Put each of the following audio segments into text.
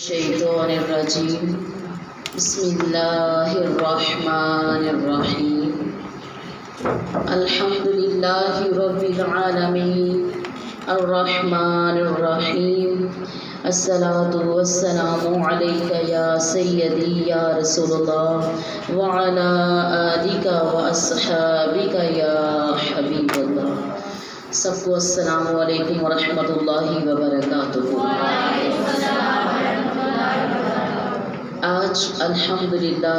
الشیطان الرجیم بسم اللہ الرحمن الرحیم الحمد للہ رب العالمین الرحمن الرحیم الصلاة والسلام علیک یا سیدی یا رسول اللہ وعلی آلک واصحابک یا حبیب اللہ۔ سب کو السلام علیکم ورحمۃ اللہ وبرکاتہ۔ آج الحمدللہ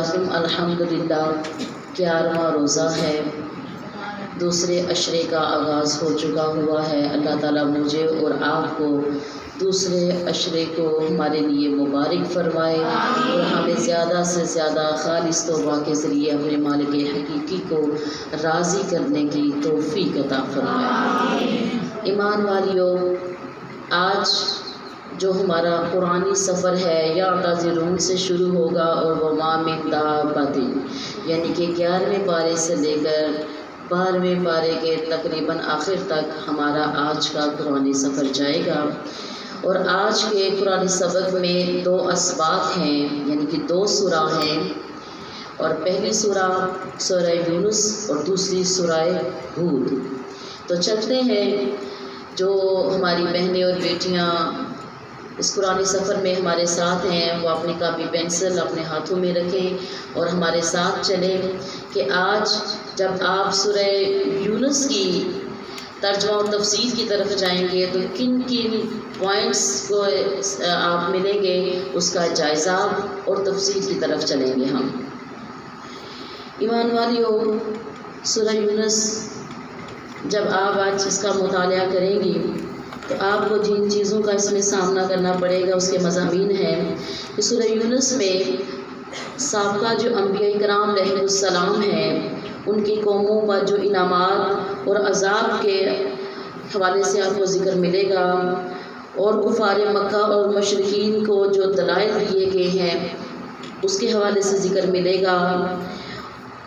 11واں روزہ ہے، دوسرے عشرے کا آغاز ہو چکا ہوا ہے۔ اللہ تعالیٰ مجھے اور آپ کو دوسرے عشرے کو ہمارے لیے مبارک فرمائے اور ہمیں زیادہ سے زیادہ خالص توبہ کے ذریعے اپنے مالک حقیقی کو راضی کرنے کی توفیق عطا فرمائے۔ ایمان والیوں، آج جو ہمارا قرآنی سفر ہے یعتذرون سے شروع ہوگا اور وما من دابۃ، یعنی کہ 11ویں پارے سے لے کر 12ویں پارے کے تقریباً آخر تک ہمارا آج کا قرآنی سفر جائے گا۔ اور آج کے قرآنی سبق میں 2 اسباق ہیں، یعنی کہ 2 سورہ ہیں، اور پہلی سورہ سورہ یونس اور دوسری سورہ ہود۔ تو چلتے ہیں، جو ہماری بہنیں اور بیٹیاں اس قرآنی سفر میں ہمارے ساتھ ہیں وہ اپنی کاپی پینسل اپنے ہاتھوں میں رکھیں اور ہمارے ساتھ چلیں کہ آج جب آپ سورہ یونس کی ترجمہ اور تفسیر کی طرف جائیں گے تو کن کن پوائنٹس کو آپ ملیں گے، اس کا جائزہ اور تفسیر کی طرف چلیں گے ہم۔ ایمان والیوں، سورہ یونس جب آپ آج اس کا مطالعہ کریں گی تو آپ کو جن چیزوں کا اس میں سامنا کرنا پڑے گا اس کے مضامین ہیں کہ سورہ یونس میں سابقہ جو انبیاء کرام علیہ السلام ہیں ان کی قوموں پر جو انعامات اور عذاب کے حوالے سے آپ کو ذکر ملے گا، اور کفار مکہ اور مشرکین کو جو دلائل دیے گئے ہیں اس کے حوالے سے ذکر ملے گا،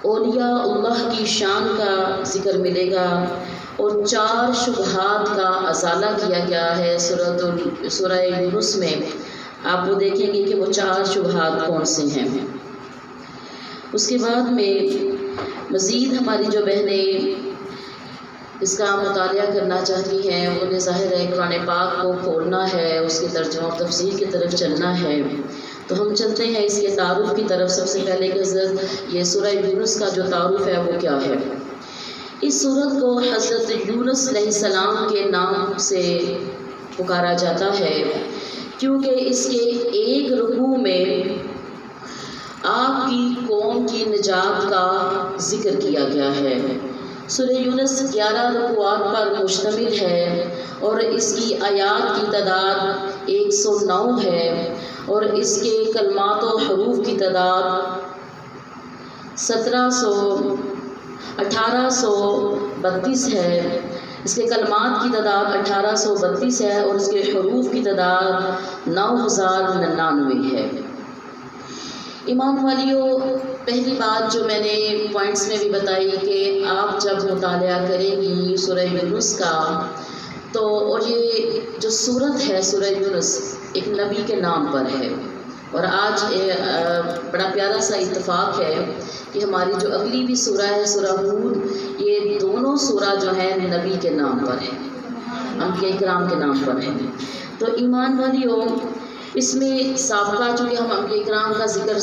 اولیاء اللہ کی شان کا ذکر ملے گا، اور 4 شبہات کا ازالہ کیا گیا ہے سورہ یونس میں۔ آپ وہ دیکھیں گے کہ وہ 4 شبہات کون سے ہیں۔ اس کے بعد میں مزید ہماری جو بہنیں اس کا مطالعہ کرنا چاہتی ہیں انہیں ظاہر ہے قرآن پاک کو کھولنا ہے، اس کے ترجمہ اور تفسیر کی طرف چلنا ہے۔ تو ہم چلتے ہیں اس کے تعارف کی طرف۔ سب سے پہلے کہ حضرت یہ سورہ یونس کا جو تعارف ہے وہ کیا ہے۔ اس سورت کو حضرت یونس علیہ السلام کے نام سے پکارا جاتا ہے کیونکہ اس کے ایک رکوع میں آپ کی قوم کی نجات کا ذکر کیا گیا ہے۔ سورہ یونس 11 رکوعات پر مشتمل ہے اور اس کی آیات کی تعداد 109 ہے، اور اس کے کلمات و حروف کی تعداد 1832 ہے۔ اس کے کلمات کی تعداد 1832 ہے اور اس کے حروف کی تعداد 9099 ہے۔ ایمان والیوں، پہلی بات جو میں نے پوائنٹس میں بھی بتائی کہ آپ جب مطالعہ کریں گی سورہ یونس کا تو، اور یہ جو سورت ہے سورہ یونس ایک نبی کے نام پر ہے، اور آج بڑا پیارا سا اتفاق ہے کہ ہماری جو اگلی بھی سورہ ہے سورہ ہود، یہ دونوں سورہ جو ہیں نبی کے نام پر ہیں، انبیاء کرام کے نام پر ہیں۔ تو ایمان والیوں، اس میں سابقہ چونکہ ہم انبیاء کرام کا ذکر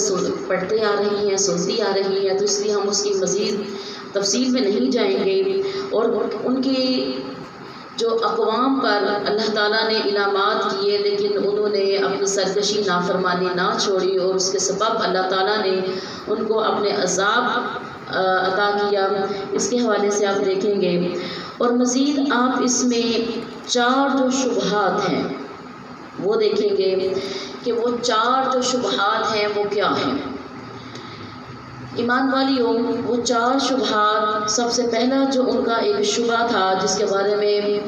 پڑھتے آ رہی ہیں، سنتی آ رہی ہیں، تو اس لیے ہم اس کی مزید تفصیل میں نہیں جائیں گے، اور ان کی جو اقوام پر اللہ تعالیٰ نے انعامات کیے لیکن انہوں نے اپنی سرکشی نافرمانی نہ چھوڑی، اور اس کے سبب اللہ تعالیٰ نے ان کو اپنے عذاب عطا کیا، اس کے حوالے سے آپ دیکھیں گے۔ اور مزید آپ اس میں 4 جو شبہات ہیں وہ دیکھیں گے کہ وہ 4 جو شبہات ہیں وہ کیا ہیں۔ ایمان والیوں، وہ 4 شبہات، سب سے پہلا جو ان کا ایک شبہ تھا جس کے بارے میں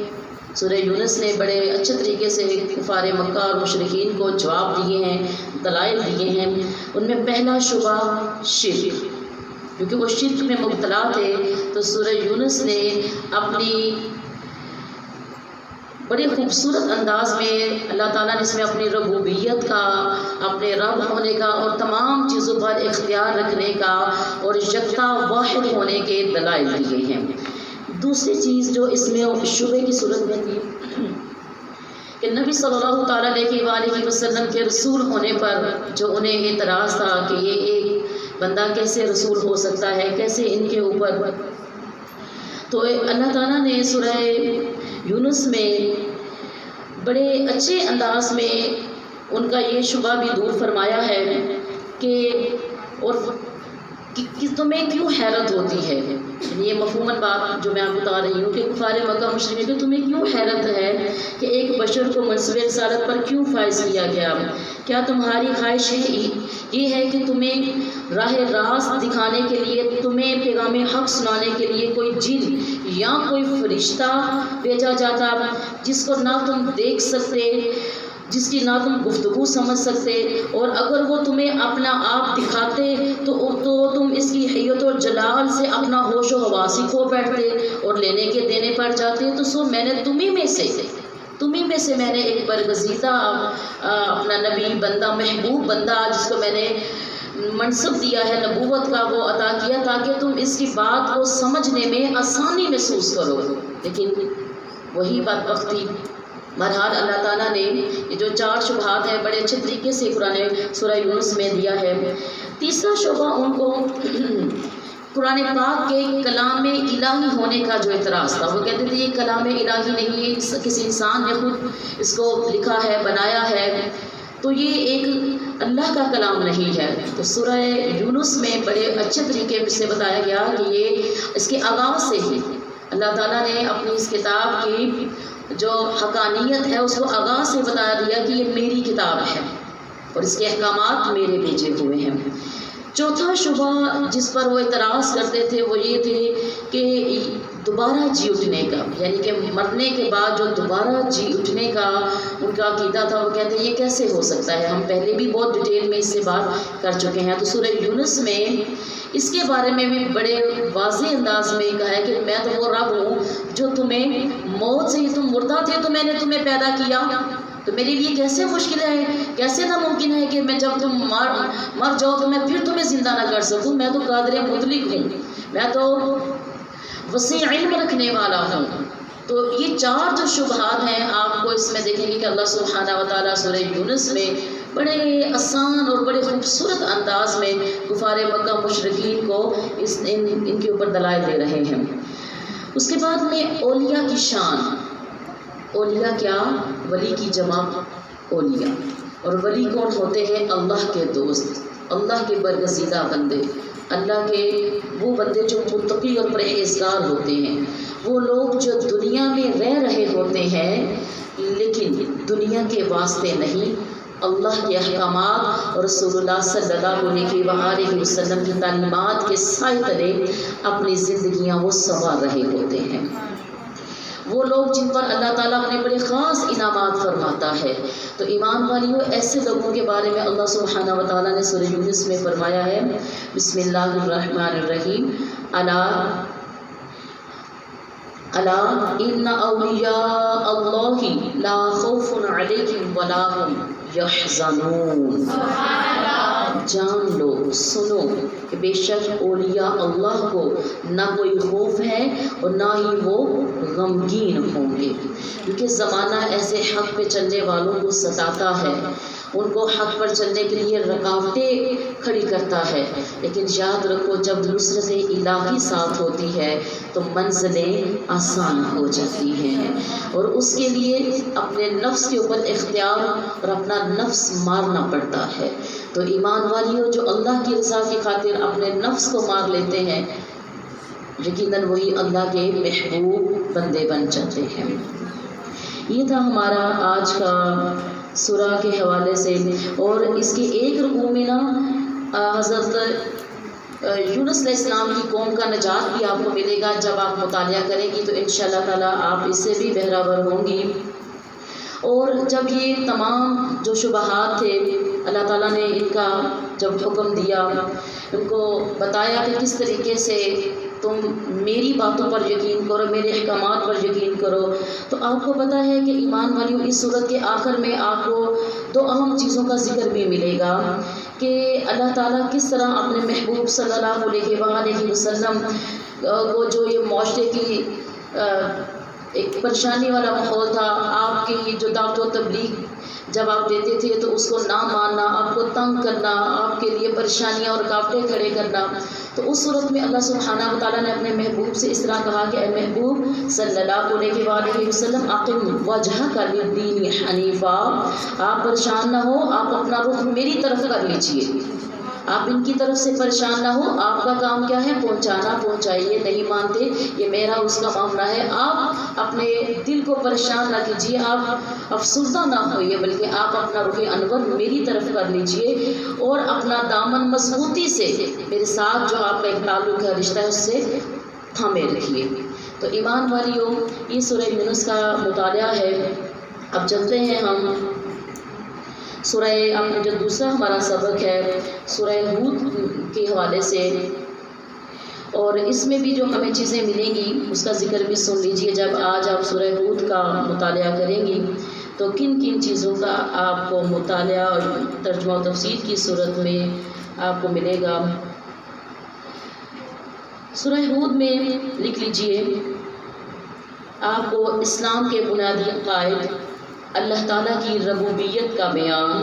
سورہ یونس نے بڑے اچھے طریقے سے کفار مکہ اور مشرکین کو جواب دیے ہیں، دلائل دیے ہیں، ان میں پہلا شبہ شرک، کیونکہ وہ شرک میں مبتلا تھے۔ تو سورہ یونس نے اپنی بڑے خوبصورت انداز میں اللہ تعالیٰ نے اس میں اپنی ربوبیت کا، اپنے رب ہونے کا اور تمام چیزوں پر اختیار رکھنے کا اور یکتا واحد ہونے کے دلائل دیے ہیں۔ دوسری چیز جو اس میں شبے کی صورت میں تھی کہ نبی صلی اللہ تعالیٰ علیہ وسلم کے رسول ہونے پر جو انہیں اعتراض تھا کہ یہ ایک بندہ کیسے رسول ہو سکتا ہے، کیسے ان کے اوپر، تو اللہ تعالیٰ نے سورہ یونس میں بڑے اچھے انداز میں ان کا یہ شبہ بھی دور فرمایا ہے کہ تمہیں کیوں حیرت ہوتی ہے، یہ مفہوماً بات جو میں آپ بتا رہی ہوں کہ کفار مکہ مشرکین کہ تمہیں کیوں حیرت ہے کہ ایک بشر کو منصب رسالت پر کیوں فائز کیا گیا، کیا تمہاری خواہش یہ ہے کہ تمہیں راہ راست دکھانے کے لیے، تمہیں پیغام حق سنانے کے لیے کوئی جن یا کوئی فرشتہ بھیجا جاتا جس کو نہ تم دیکھ سکتے، جس کی نہ تم گفتگو سمجھ سکتے، اور اگر وہ تمہیں اپنا آپ دکھاتے تو تم اس کی حیت اور جلال سے اپنا ہوش و حواس کھو بیٹھتے اور لینے کے دینے پڑ جاتے۔ تو سو میں نے تمہیں میں سے میں نے ایک برگزیدہ اپنا نبی بندہ، محبوب بندہ جس کو میں نے منصب دیا ہے نبوت کا، وہ عطا کیا تاکہ تم اس کی بات کو سمجھنے میں آسانی محسوس کرو۔ لیکن وہی بدبختی، بہرحال اللہ تعالیٰ نے یہ جو 4 شبہات ہیں بڑے اچھے طریقے سے قرآن سورہ یونس میں دیا ہے۔ تیسرا شبہ ان کو قرآن پاک کے کلام الہی ہونے کا جو اعتراض تھا، وہ کہتے تھے یہ کلام الہی نہیں ہے، کسی انسان نے خود اس کو لکھا ہے، بنایا ہے، تو یہ ایک اللہ کا کلام نہیں ہے۔ تو سورہ یونس میں بڑے اچھے طریقے سے بتایا گیا کہ یہ اس کے آغاز سے ہی اللہ تعالیٰ نے اپنی اس کتاب کی جو حقانیت ہے اس کو آغاز سے بتا دیا کہ یہ میری کتاب ہے اور اس کے احکامات میرے بھیجے ہوئے ہیں۔ چوتھا شبہ جس پر وہ اعتراض کرتے تھے وہ یہ تھے کہ دوبارہ جی اٹھنے کا، یعنی کہ مرنے کے بعد جو دوبارہ جی اٹھنے کا ان کا عقیدہ تھا، وہ کہتے ہیں یہ کیسے ہو سکتا ہے، ہم پہلے بھی بہت ڈیٹیل میں اس سے بات کر چکے ہیں۔ تو سورہ یونس میں اس کے بارے میں بھی بڑے واضح انداز میں کہا ہے کہ میں تو وہ رب ہوں جو تمہیں موت سے ہی، تم مردہ تھے تو میں نے تمہیں پیدا کیا، تو میرے لیے کیسے مشکل ہے، کیسے ناممکن ہے کہ میں جب تم مر جاؤ تو میں پھر تمہیں زندہ نہ کر سکوں۔ میں تو قادر مطلق ہوں، میں تو وسیع علم رکھنے والا ہوں۔ تو یہ 4 جو شبہات ہیں آپ کو اس میں دیکھیں گے کہ اللہ سبحانہ و تعالیٰ سورہ یونس میں بڑے آسان اور بڑے خوبصورت انداز میں کفار مکہ مشرکین کو ان کے اوپر دلائل دے رہے ہیں۔ اس کے بعد میں اولیاء کی شان، اولیاء کیا، ولی کی جمع اولیاء، اور ولی کون ہوتے ہیں، اللہ کے دوست، اللہ کے برگزیدہ بندے، اللہ کے وہ بندے جو متقی اور پرہیزگار ہوتے ہیں، وہ لوگ جو دنیا میں رہ رہے ہوتے ہیں لیکن دنیا کے واسطے نہیں، اللہ کے احکامات اور رسول اللہ صلی اللہ علیہ وسلم کی تعلیمات کے سائے تلے اپنی زندگیاں وہ سنوار رہے ہوتے ہیں۔ وہ لوگ جن پر اللہ تعالیٰ اپنے بڑے خاص انعامات فرماتا ہے۔ تو ایمان والیوں، ایسے لوگوں کے بارے میں اللہ سبحانہ و تعالیٰ نے سورہ یونس میں فرمایا ہے، بسم اللہ الرحمن الرحیم، الا ان اولیاء اللہ لا خوف علیہم ولا هم یحزنون۔ جان لو، سنو کہ بے شک اولیاء اللہ کو نہ کوئی خوف ہے اور نہ ہی وہ غمگین ہوں گے، کیونکہ زمانہ ایسے حق پہ چلنے والوں کو ستاتا ہے، ان کو حق پر چلنے کے لیے رکاوٹیں کھڑی کرتا ہے، لیکن یاد رکھو جب نصرت الہی ساتھ ہوتی ہے تو منزلیں آسان ہو جاتی ہیں، اور اس کے لیے اپنے نفس کے اوپر اختیار اور اپنا نفس مارنا پڑتا ہے۔ تو ایمان والیوں، جو اللہ کی رضا کی خاطر اپنے نفس کو مار لیتے ہیں، یقیناً وہی اللہ کے محبوب بندے بن جاتے ہیں۔ یہ تھا ہمارا آج کا سورہ کے حوالے سے، اور اس کے ایک رکوع میں نا حضرت یونس علیہ السلام کی قوم کا نجات بھی آپ کو ملے گا۔ جب آپ مطالعہ کریں گی تو انشاءاللہ تعالیٰ آپ اس سے بھی بہرہ ہوں گی۔ اور جب یہ تمام جو شبہات تھے اللہ تعالیٰ نے ان کا جب حکم دیا، ان کو بتایا کہ کس طریقے سے تم میری باتوں پر یقین کرو، میرے احکامات پر یقین کرو۔ تو آپ کو پتہ ہے کہ ایمان والیوں اس صورت کے آخر میں آپ کو دو اہم چیزوں کا ذکر بھی ملے گا کہ اللہ تعالیٰ کس طرح اپنے محبوب صلی اللہ علیہ وآلہ وسلم کو جو یہ معاشرے کی ایک پریشانی والا ماحول تھا، آپ کی جو دعوت و تبلیغ جب آپ دیتے تھے تو اس کو نہ ماننا، آپ کو تنگ کرنا، آپ کے لیے پریشانیاں اور رکاوٹیں کھڑے کرنا، تو اس صورت میں اللہ سبحانہ و تعالیٰ نے اپنے محبوب سے اس طرح کہا کہ اے محبوب صلی اللہ علیہ وآلہ وسلم اقم وجہک للدین حنیفا، آپ پریشان نہ ہو، آپ اپنا رخ میری طرف کر لیجئے، آپ ان کی طرف سے پریشان نہ ہو، آپ کا کام کیا ہے؟ پہنچانا، پہنچائیے، نہیں مانتے یہ میرا اس کا معاملہ ہے، آپ اپنے دل کو پریشان نہ کیجیے، آپ افسردہ نہ ہوئیے، بلکہ آپ اپنا رخ انور میری طرف کر لیجیے اور اپنا دامن مضبوطی سے میرے ساتھ جو آپ کا ایک تعلق ہے، رشتہ ہے، اس سے تھامے رکھیے۔ تو ایمان والیوں، یہ سورہ یونس کا مطالعہ ہے۔ اب چلتے ہیں ہم سورہ، اپنا جو دوسرا ہمارا سبق ہے سورہ ہود کے حوالے سے، اور اس میں بھی جو ہمیں چیزیں ملیں گی اس کا ذکر بھی سن لیجئے۔ جب آج آپ سورہ ہود کا مطالعہ کریں گی تو کن کن چیزوں کا آپ کو مطالعہ اور ترجمہ و تفسیر کی صورت میں آپ کو ملے گا۔ سورہ ہود میں لکھ لیجئے آپ کو اسلام کے بنیادی عقائد، اللہ تعالیٰ کی ربوبیت کا بیان،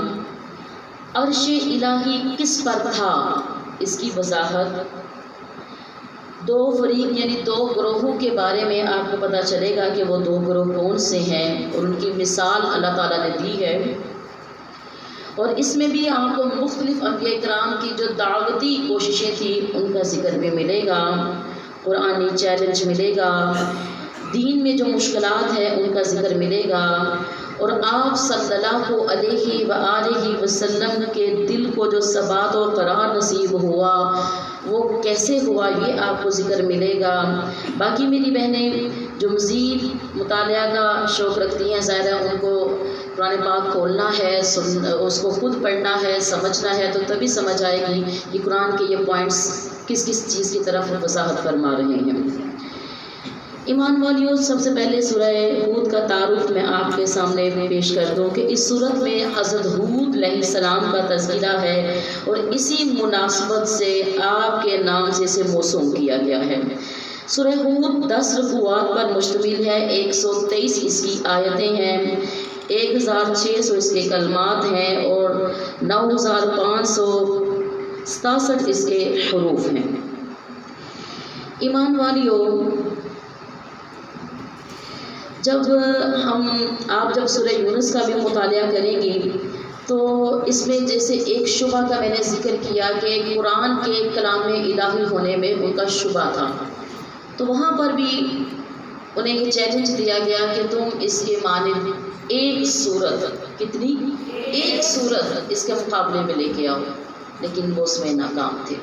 عرش الہی کس پر تھا اس کی وضاحت، دو فریق یعنی دو گروہوں کے بارے میں آپ کو پتہ چلے گا کہ وہ دو گروہ کون سے ہیں اور ان کی مثال اللہ تعالیٰ نے دی ہے۔ اور اس میں بھی آپ کو مختلف انبیاء کرام کی جو دعوتی کوششیں تھیں ان کا ذکر بھی ملے گا، قرآنی چیلنج ملے گا، دین میں جو مشکلات ہیں ان کا ذکر ملے گا، اور آپ صلی اللہ علیہ وآلہ وسلم کے دل کو جو ثبات و قرار نصیب ہوا وہ کیسے ہوا یہ آپ کو ذکر ملے گا۔ باقی میری بہنیں جو مزید مطالعہ کا شوق رکھتی ہیں، ظاہر ہے ان کو قرآن پاک کھولنا ہے، اس کو خود پڑھنا ہے، سمجھنا ہے، تو تبھی سمجھ آئے گی کہ قرآن کے یہ پوائنٹس کس کس چیز کی طرف وضاحت فرما رہے ہیں۔ ایمان والیوں، سب سے پہلے سورہ ہود کا تعارف میں آپ کے سامنے پیش کر دوں کہ اس صورت میں حضرت ہود علیہ السلام کا تذکرہ ہے اور اسی مناسبت سے آپ کے نام سے اسے موسوم کیا گیا ہے۔ سورہ ہود 10 رکوعات پر مشتمل ہے، 123 اس کی آیتیں ہیں، 1600 اس کے کلمات ہیں اور 9567 اس کے حروف ہیں۔ ایمان والیوں، آپ جب سورہ یونس کا بھی مطالعہ کریں گی تو اس میں جیسے ایک شبہ کا میں نے ذکر کیا کہ قرآن کے کلام الہی ہونے میں ان کا شبہ تھا، تو وہاں پر بھی انہیں یہ چیلنج دیا گیا کہ تم اس کے مانند ایک صورت، کتنی؟ ایک صورت اس کے مقابلے میں لے کے آؤ، لیکن وہ اس میں ناکام تھے۔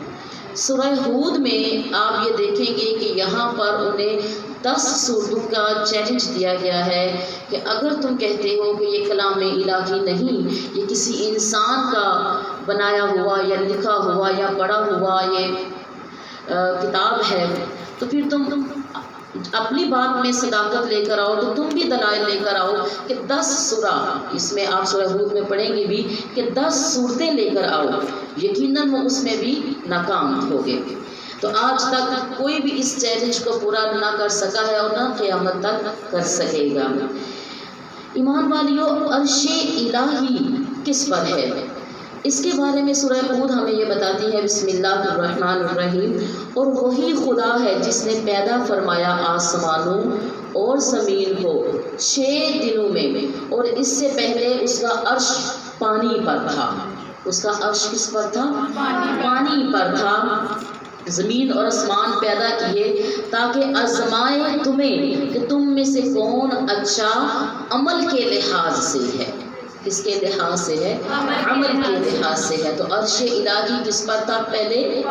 سورہ ہود میں آپ یہ دیکھیں گے کہ یہاں پر انہیں 10 صورتوں کا چیلنج دیا گیا ہے کہ اگر تم کہتے ہو کہ یہ کلام الہی نہیں، یہ کسی انسان کا بنایا ہوا یا لکھا ہوا یا پڑھا ہوا یہ کتاب ہے، تو پھر تم اپنی بات میں صداقت لے کر آؤ، تو تم بھی دلائل لے کر آؤ کہ 10 سورہ، اس میں آپ سورہ ہود میں پڑھیں گے بھی کہ 10 صورتیں لے کر آؤ، یقیناً وہ اس میں بھی ناکام ہوگے۔ تو آج تک کوئی بھی اس چیلنج کو پورا نہ کر سکا ہے اور نہ قیامت تک کر سکے گا۔ ایمان والیوں، عرش الہی کس پر ہے اس کے بارے میں سورہ ہود ہمیں یہ بتاتی ہے، بسم اللہ الرحمن الرحیم، اور وہی خدا ہے جس نے پیدا فرمایا آسمانوں اور زمین کو 6 دنوں میں، اور اس سے پہلے اس کا عرش پانی پر تھا۔ اس کا عرش کس پر تھا؟ پانی پر تھا۔ زمین اور آسمان پیدا کیے تاکہ آزمائے تمہیں کہ تم میں سے کون اچھا عمل کے لحاظ سے ہے۔ کس کے لحاظ سے ہے؟ عمل کے لحاظ سے ہے۔ تو عرش الہی کس پر تھا؟ پہلے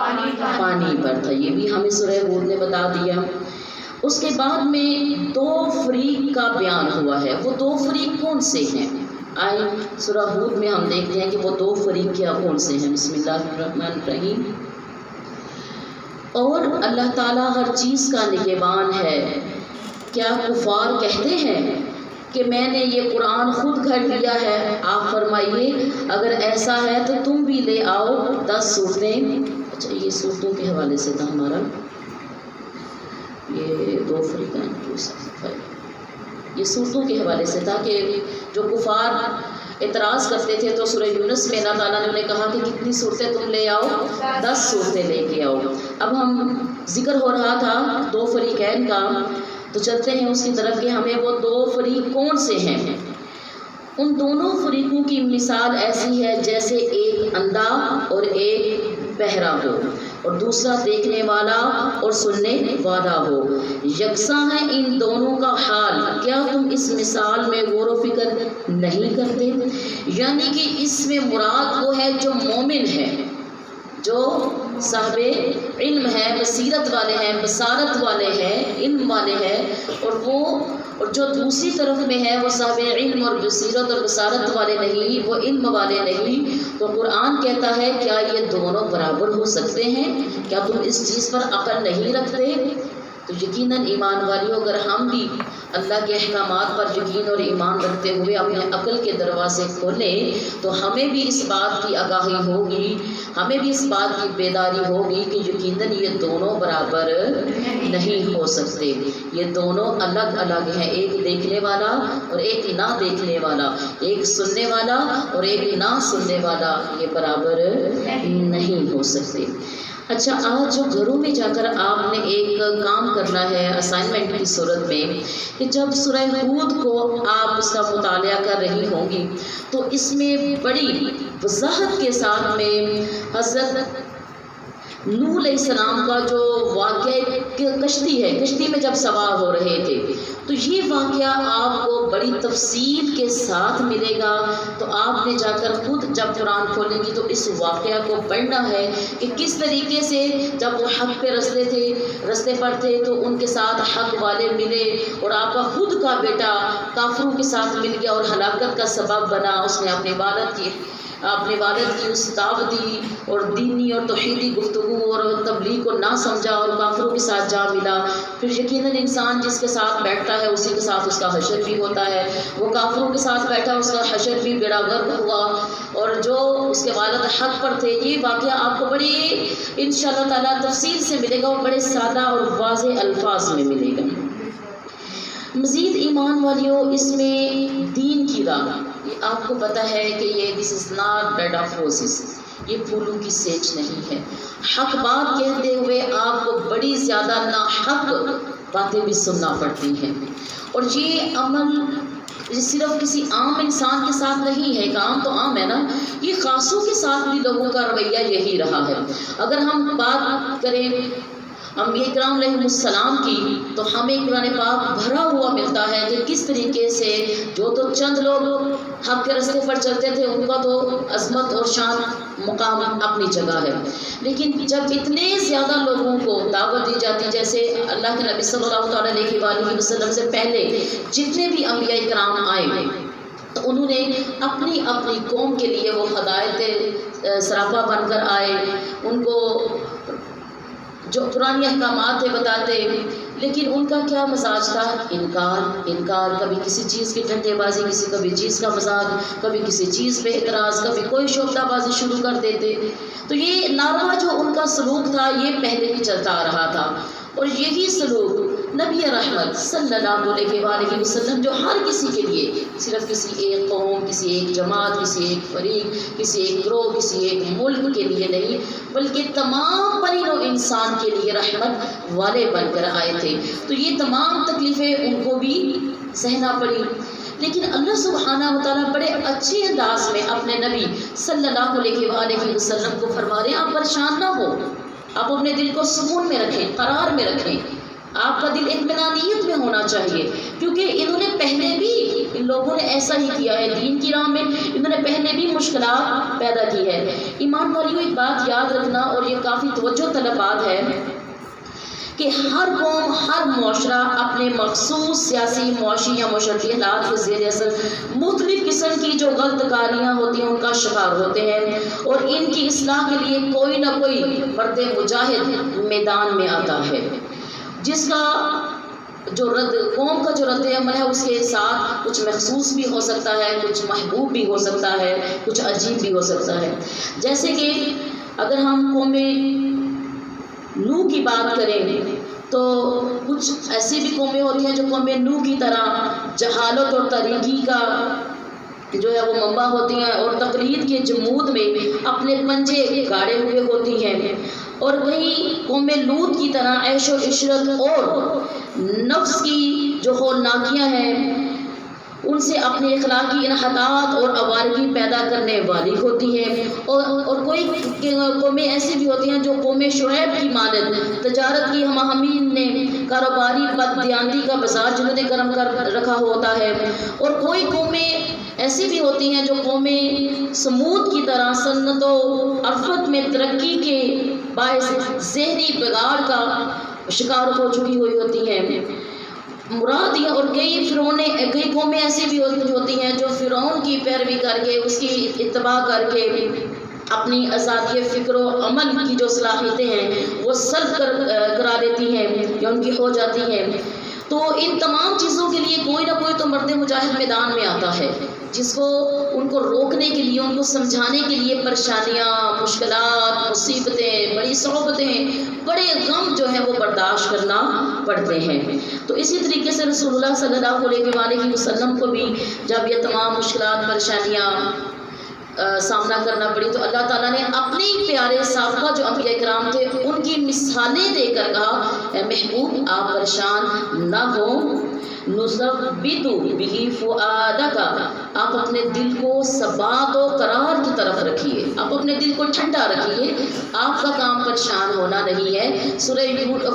پانی پر تھا، یہ بھی ہمیں سورہ ہود نے بتا دیا۔ اس کے بعد میں 2 فریق کا بیان ہوا ہے، وہ 2 فریق کون سے ہیں؟ آئے سورہ ہود میں ہم دیکھتے ہیں کہ وہ 2 فریق کیا کون سے ہیں۔ بسم اللہ الرحمن الرحیم، اور اللہ تعالیٰ ہر چیز کا نگہبان ہے۔ کیا کفار کہتے ہیں کہ میں نے یہ قرآن خود گھڑ لیا ہے؟ آپ فرمائیے اگر ایسا ہے تو تم بھی لے آؤ 10 صورتیں۔ اچھا یہ صورتوں کے حوالے سے تھا ہمارا، یہ 2 فریقین، یہ صورتوں کے حوالے سے تھا کہ جو کفار اعتراض کرتے تھے تو سورہ یونس میں اللہ تعالیٰ نے انہیں کہا کہ کتنی صورتیں تم لے آؤ؟ 10 صورتیں لے کے آؤ۔ اب ہم ذکر ہو رہا تھا 2 فریقین کا، تو چلتے ہیں اس کی طرف کہ ہمیں وہ 2 فریق کون سے ہیں۔ ان دونوں فریقوں کی مثال ایسی ہے جیسے ایک اندھا اور ایک بہرا ہو اور دوسرا دیکھنے والا اور سننے والا ہو، یکساں ہے ان دونوں کا حال، کیا تم اس مثال میں غور و فکر نہیں کرتے؟ یعنی کہ اس میں مراد وہ ہے جو مومن ہے، جو صاحب علم ہے، بصیرت والے ہیں، بصارت والے ہیں، علم والے ہیں، اور جو دوسری طرف میں ہے وہ صاحب علم اور بصیرت اور بصارت والے نہیں، وہ علم والے نہیں۔ تو قرآن کہتا ہے کیا یہ دونوں برابر ہو سکتے ہیں؟ کیا تم اس چیز پر عقل نہیں رکھتے؟ تو یقیناً ایمان والیوں اگر ہم بھی اللہ کے احکامات پر یقین اور ایمان رکھتے ہوئے اپنے عقل کے دروازے کھولیں تو ہمیں بھی اس بات کی آگاہی ہوگی، ہمیں بھی اس بات کی بیداری ہوگی کہ یقیناً یہ دونوں برابر نہیں ہو سکتے، یہ دونوں الگ الگ ہیں، ایک دیکھنے والا اور ایک نہ دیکھنے والا، ایک سننے والا اور ایک نہ سننے والا، یہ برابر نہیں ہو سکتے۔ اچھا آج جو گھروں میں جا کر آپ نے ایک کام کرنا ہے اسائنمنٹ کی صورت میں، کہ جب سورہ ہود کو آپ اس کا مطالعہ کر رہی ہوں گی تو اس میں بڑی وضاحت کے ساتھ میں حضرت نوح علیہ السلام کا جو واقعہ کشتی ہے، کشتی میں جب سوار ہو رہے تھے، تو یہ واقعہ آپ کو بڑی تفصیل کے ساتھ ملے گا۔ تو آپ نے جا کر خود جب قرآن کھولیں گی تو اس واقعہ کو پڑھنا ہے کہ کس طریقے سے جب وہ حق پہ رستے پر تھے تو ان کے ساتھ حق والے ملے، اور آپ کا خود کا بیٹا کافروں کے ساتھ مل گیا اور ہلاکت کا سبب بنا، اس نے اپنے والد کی اس دعوتی اور دینی اور توحیدی گفتگو اور تبلیغ کو نہ سمجھا اور کافروں کے ساتھ جا ملا۔ پھر یقیناً انسان جس کے ساتھ بیٹھتا ہے اسی کے ساتھ اس کا حشر بھی ہوتا ہے، وہ کافروں کے ساتھ بیٹھا اس کا حشر بھی بیڑا غرق ہوا، اور جو اس کے والد حق پر تھے۔ یہ واقعہ آپ کو بڑی انشاءاللہ تعالیٰ تفصیل سے ملے گا اور بڑے سادہ اور واضح الفاظ میں ملے گا۔ مزید ایمان والیوں اس میں دین کی راہ، یہ آپ کو پتہ ہے کہ یہ this is not bed of roses, یہ پھولوں کی سیج نہیں ہے۔ حق بات کہتے ہوئے آپ کو بڑی زیادہ ناحق باتیں بھی سننا پڑتی ہیں، اور یہ عمل صرف کسی عام انسان کے ساتھ نہیں ہے، ایک عام تو عام ہے نا، یہ خاصوں کے ساتھ بھی لوگوں کا رویہ یہی رہا ہے۔ اگر ہم بات کریں انبیاء کرام علیہ السلام کی تو ہمیں قرآن پاک بھرا ہوا ملتا ہے کہ کس طریقے سے جو تو چند لوگ حق کے راستے پر چلتے تھے ان کا تو عظمت اور شان مقام اپنی جگہ ہے، لیکن جب اتنے زیادہ لوگوں کو دعوت دی جاتی، جیسے اللہ کے نبی صلی اللہ علیہ وآلہ وسلم سے پہلے جتنے بھی انبیاء کرام آئے تو انہوں نے اپنی اپنی قوم کے لیے وہ ہدایت سراپا بن کر آئے، ان کو جو پرانی احکامات تھے بتاتے، لیکن ان کا کیا مزاج تھا؟ انکار، کبھی کسی چیز کی ٹھنڈے بازی، کبھی چیز کا مذاق، کبھی کسی چیز پہ اعتراض، کبھی کوئی شعبہ بازی شروع کر دیتے۔ تو یہ ناروا جو ان کا سلوک تھا یہ پہلے بھی چلتا آ رہا تھا، اور یہی سلوک نبی رحمت صلی اللہ علیہ وآلہ وسلم جو ہر کسی کے لیے، صرف کسی ایک قوم، کسی ایک جماعت، کسی ایک فریق، کسی ایک گروہ، کسی ایک ملک کے لیے نہیں بلکہ تمام پرین و انسان کے لیے رحمت والے بن کر آئے تھے، تو یہ تمام تکلیفیں ان کو بھی سہنا پڑی۔ لیکن اللہ سبحانہ و تعالیٰ بڑے اچھے انداز میں اپنے نبی صلی اللہ علیہ وآلہ وسلم کو فرما رہے ہیں آپ پریشان نہ ہو، آپ اپنے دل کو سکون میں رکھیں، قرار میں رکھیں، آپ کا دل اطمینانیت میں ہونا چاہیے، کیونکہ انہوں نے پہلے بھی، ان لوگوں نے ایسا ہی کیا ہے دین کی راہ میں، انہوں نے پہلے بھی مشکلات پیدا کی ہے۔ ایمان والیوں ایک بات یاد رکھنا، اور یہ کافی توجہ طلب بات ہے کہ ہر قوم، ہر معاشرہ اپنے مخصوص سیاسی، معاشی یا معاشرتی حالات کے زیر اثر مختلف قسم کی جو غلط کاریاں ہوتی ہیں ان کا شکار ہوتے ہیں، اور ان کی اصلاح کے لیے کوئی نہ کوئی مرد مجاہد میدان میں آتا ہے، جس کا قوم کا جو رد عمل ہے اس کے ساتھ کچھ محسوس بھی ہو سکتا ہے، کچھ محبوب بھی ہو سکتا ہے، کچھ عجیب بھی ہو سکتا ہے۔ جیسے کہ اگر ہم قوم نوح کی بات کریں تو کچھ ایسی بھی قومیں ہوتی ہیں جو قوم نوح کی طرح جہالت اور تاریکی کا جو ہے وہ منبع ہوتی ہیں اور تقلید کے جمود میں اپنے پنجے گاڑے ہوئے ہوتی ہیں، اور وہیں قوم لوط کی طرح عیش و عشرت اور نفس کی جو ہولناکیاں ہیں ان سے اپنے اخلاقی انحطاط اور آوارگی پیدا کرنے والی ہوتی ہے، اور کوئی قومیں ایسی بھی ہوتی ہیں جو قوم شعیب کی مانند تجارت کی ہم آہنگی نے کاروباری بددیانتی کا بازار جنہوں نے گرم کر رکھا ہوتا ہے، اور کوئی قومیں ایسی بھی ہوتی ہیں جو قومیں سمود کی طرح صنعت و عرفت میں ترقی کے باعث ذہنی بگاڑ کا شکار ہو چکی ہوئی ہوتی ہیں۔ مراد یہ، اور کئی قومیں ایسی بھی ہوتی ہیں جو فرعون کی پیروی کر کے اس کی اتباع کر کے اپنی آزادی فکر و عمل کی جو صلاحیتیں ہیں وہ سلب کرا لیتی ہیں یا ان کی ہو جاتی ہیں۔ تو ان تمام چیزوں کے لیے کوئی نہ کوئی تو مرد مجاہد میدان میں آتا ہے، جس کو ان کو روکنے کے لیے، ان کو سمجھانے کے لیے پریشانیاں، مشکلات، مصیبتیں، بڑی صعوبتیں، بڑے غم جو ہیں وہ برداشت کرنا پڑتے ہیں۔ تو اسی طریقے سے رسول اللہ صلی اللہ علیہ وسلم کو بھی جب یہ تمام مشکلات، پریشانیاں سامنا کرنا پڑی تو اللہ تعالیٰ نے اپنے پیارے سابقہ جو انبیاء کرام تھے ان کی مثالیں دے کر کہا، اے محبوب آپ پریشان نہ ہوں، نثبت بہ فؤادک، آپ اپنے دل کو ثبات و قرار کی طرف رکھیے، آپ اپنے دل کو ٹھنڈا رکھیے، آپ کا کام پریشان ہونا نہیں ہے۔ سورہ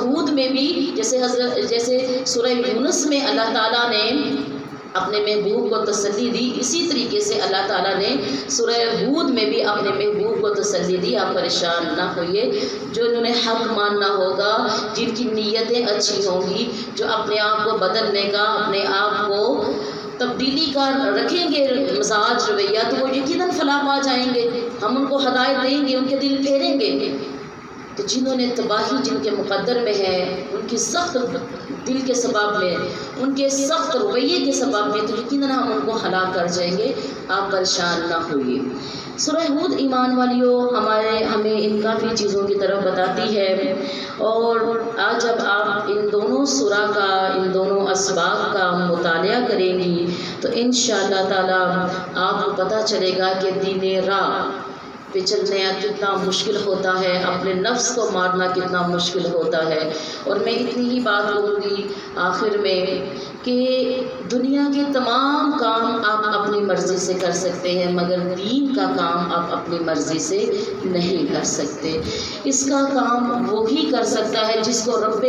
ہود میں بھی جیسے سورہ یونس میں اللہ تعالیٰ نے اپنے محبوب کو تسلی دی، اسی طریقے سے اللہ تعالیٰ نے سورہ ہود میں بھی اپنے محبوب کو تسلی دی، آپ پریشان نہ ہوئیے۔ جو انہوں نے حق ماننا ہوگا، جن کی نیتیں اچھی ہوں گی، جو اپنے آپ کو بدلنے کا، اپنے آپ کو تبدیلی کا رکھیں گے مزاج رویہ، تو وہ یقیناً فلاح پا جائیں گے، ہم ان کو ہدایت دیں گے، ان کے دل پھیریں گے۔ تو جنہوں نے تباہی جن کے مقدر میں ہے، ان کی سخت دل کے سبب میں، ان کے سخت رویے کے سبب میں، تو یقیناً ہم ان کو ہلاک کر جائیں گے، آپ پریشان نہ ہوئیے۔ سورہ ہود ایمان والیوں ہمیں ان کافی چیزوں کی طرف بتاتی ہے، اور آج جب آپ ان دونوں سورہ کا، ان دونوں اسباق کا مطالعہ کریں گی تو انشاءاللہ تعالیٰ آپ کو پتہ چلے گا کہ دین راہ پہ چلنا کتنا مشکل ہوتا ہے، اپنے نفس کو مارنا کتنا مشکل ہوتا ہے۔ اور میں اتنی ہی بات کہوں گی آخر میں کہ دنیا کے تمام کام آپ اپنی مرضی سے کر سکتے ہیں، مگر دین کا کام آپ اپنی مرضی سے نہیں کر سکتے۔ اس کا کام وہی کر سکتا ہے جس کو رب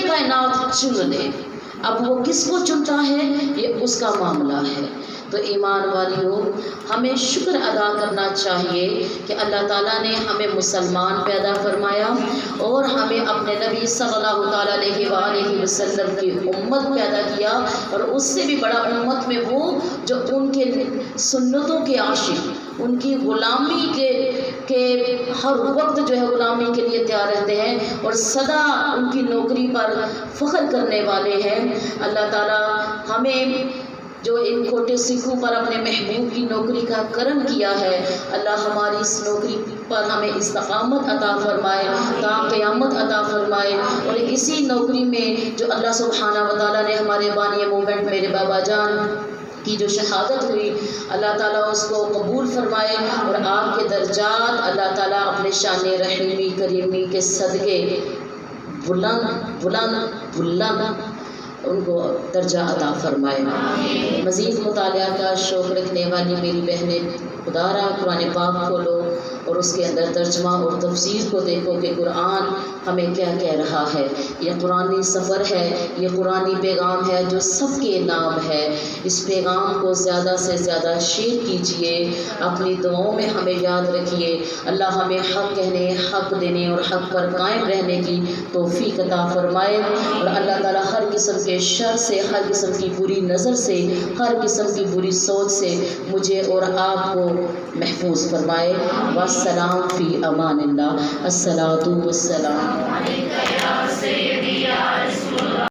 کائنات چن لے۔ اب وہ کس کو چنتا ہے یہ اس کا معاملہ ہے۔ تو ایمان والیوں ہمیں شکر ادا کرنا چاہیے کہ اللہ تعالیٰ نے ہمیں مسلمان پیدا فرمایا اور ہمیں اپنے نبی صلی اللہ علیہ وآلہ وسلم کی امت پیدا کیا، اور اس سے بھی بڑا امت میں وہ جو ان کے سنتوں کے عاشق، ان کی غلامی کے ہر وقت جو ہے غلامی کے لیے تیار رہتے ہیں اور سدا ان کی نوکری پر فخر کرنے والے ہیں۔ اللہ تعالیٰ ہمیں جو ان کھوٹے سکھوں پر اپنے محبوب کی نوکری کا کرم کیا ہے، اللہ ہماری اس نوکری پر ہمیں استقامت عطا فرمائے، تا قیامت عطا فرمائے، اور اسی نوکری میں جو اللہ سبحانہ و تعالیٰ نے ہمارے بانی مومنٹ میرے بابا جان کی جو شہادت ہوئی، اللہ تعالیٰ اس کو قبول فرمائے، اور آپ کے درجات اللہ تعالیٰ اپنے شان رحیمی کریمی کے صدقے بلند بلند بلند ان کو درجہ عطا فرمائے۔ مزید مطالعہ کا شوق رکھنے والی میری بہنیں، خدا را قرآن پاک کھولو اور اس کے اندر ترجمہ اور تفسیر کو دیکھو کہ قرآن ہمیں کیا کہہ رہا ہے۔ یہ قرآنی سفر ہے، یہ قرآنی پیغام ہے جو سب کے نام ہے۔ اس پیغام کو زیادہ سے زیادہ شیئر کیجئے، اپنی دعاؤں میں ہمیں یاد رکھیے۔ اللہ ہمیں حق کہنے، حق دینے اور حق پر قائم رہنے کی توفیق عطا فرمائے، اور اللہ تعالیٰ ہر قسم کے شر سے، ہر قسم کی بری نظر سے، ہر قسم کی بری سوچ سے مجھے اور آپ کو محفوظ فرمائے۔ والسلام فی امان اللہ۔ الصلاۃ والسلام